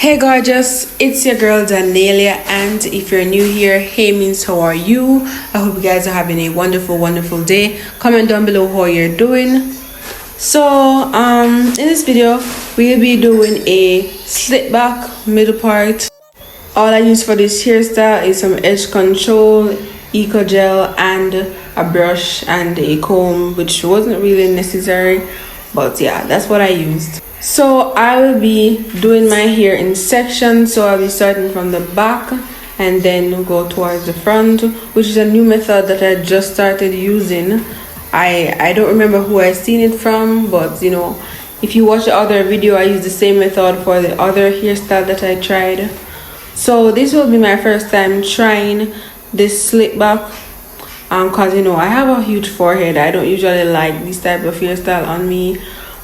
Hey gorgeous, it's your girl Danelia, and if you're new here, hey means how are you? I hope you guys are having a wonderful day. Comment down below how you're doing. So in this video we'll be doing a slit back middle part. All I use for this hairstyle is some edge control, eco gel, and a brush and a comb, which wasn't really necessary, but yeah, that's what I used. So I will be doing my hair in sections, so I'll be starting from the back and then go towards the front, which is a new method that I just started using. I don't remember who I seen it from, but you know, if you watch the other video, I used the same method for the other hairstyle that I tried. So this will be my first time trying this slit back, cause you know I have a huge forehead. I don't usually like this type of hairstyle on me,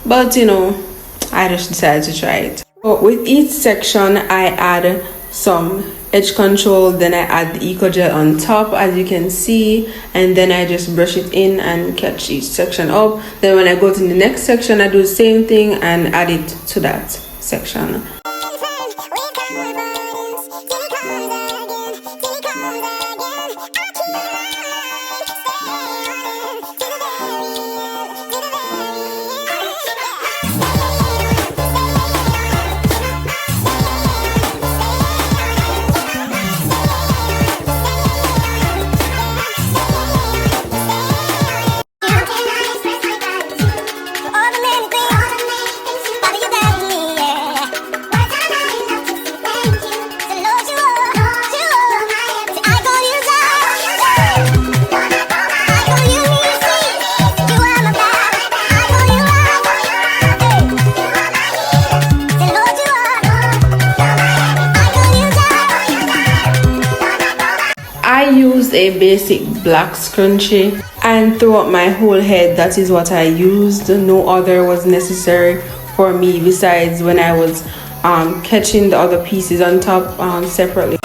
but you know, I just decided to try it. So with each section I add some edge control, then I add the eco gel on top, as you can see, and then I just brush it in and catch each section up. Then when I go to the next section, I do the same thing and add it to that section. I used a basic black scrunchie, and throughout my whole head that is what I used. No other was necessary for me besides when I was catching the other pieces on top separately.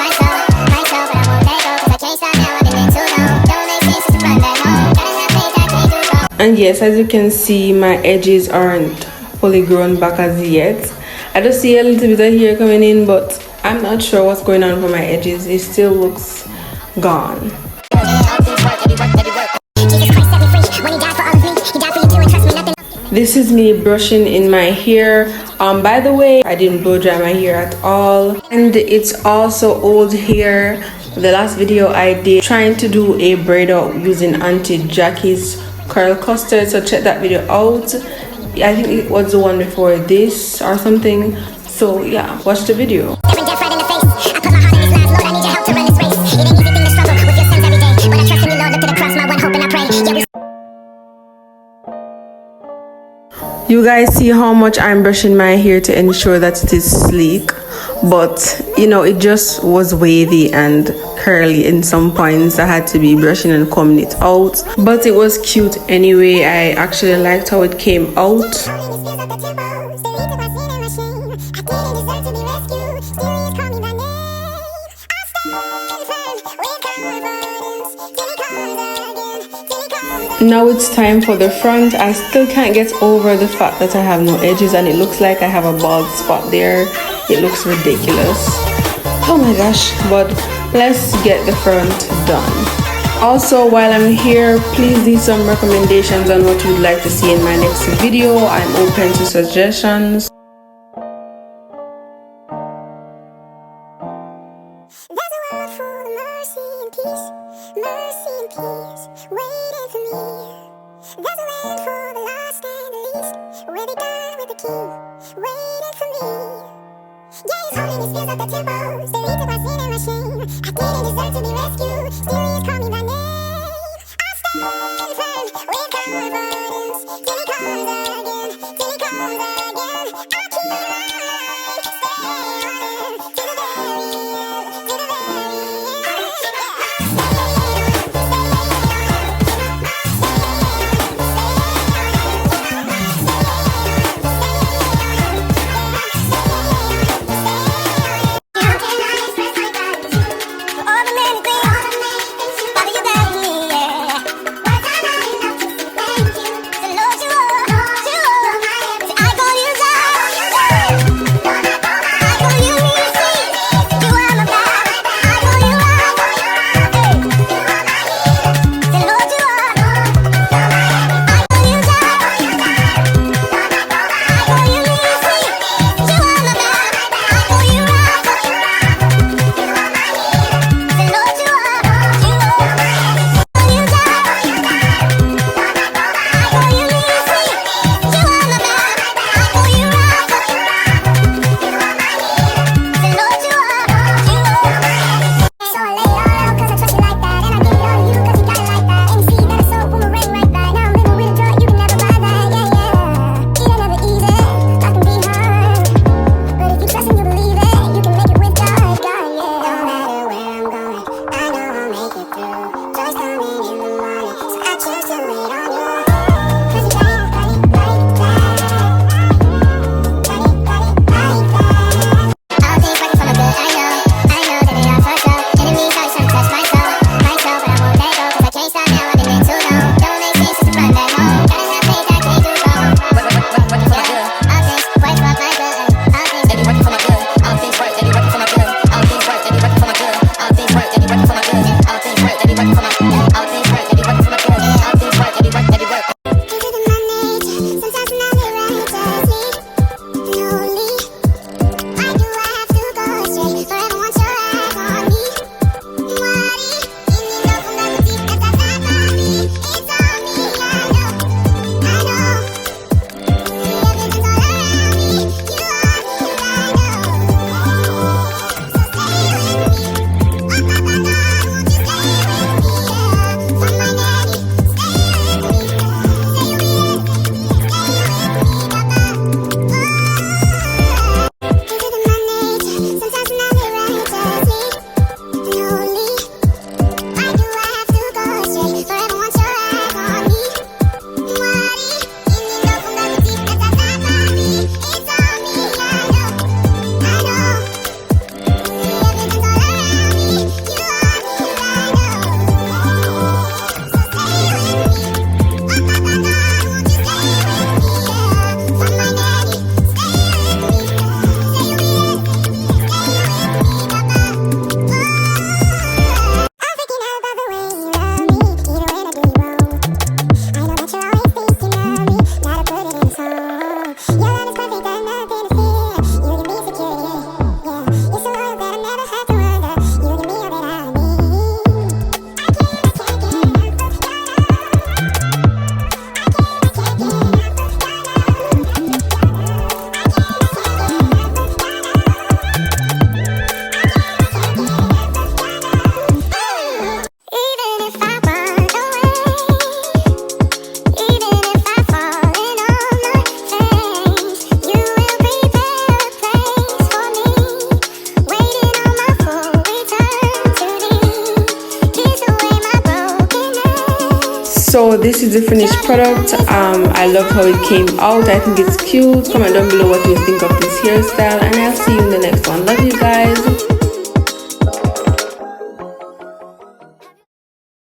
And yes, as you can see, my edges aren't fully grown back as yet. I just see a little bit of hair coming in, but I'm not sure what's going on for my edges. It still looks gone. This is me brushing in my hair. By the way, I didn't blow dry my hair at all, and it's also old hair. The last video I did trying to do a braid out using Auntie Jackie's curl custard, so check that video out. I think it was the one before this or something, so yeah, watch the video. You guys see how much I'm brushing my hair to ensure that it is sleek, but you know, it just was wavy and curly in some points. I had to be brushing and combing it out, but it was cute anyway. I actually liked how it came out. Now it's time for the front. I still can't get over the fact that I have no edges and it looks like I have a bald spot there. It looks ridiculous. Oh my gosh, but let's get the front done. Also, while I'm here, please leave some recommendations on what you'd like to see in my next video. I'm open to suggestions. So this is the finished product. I love how it came out. I think it's cute. Comment down below what you think of this hairstyle, and I'll see you in the next one. Love you guys.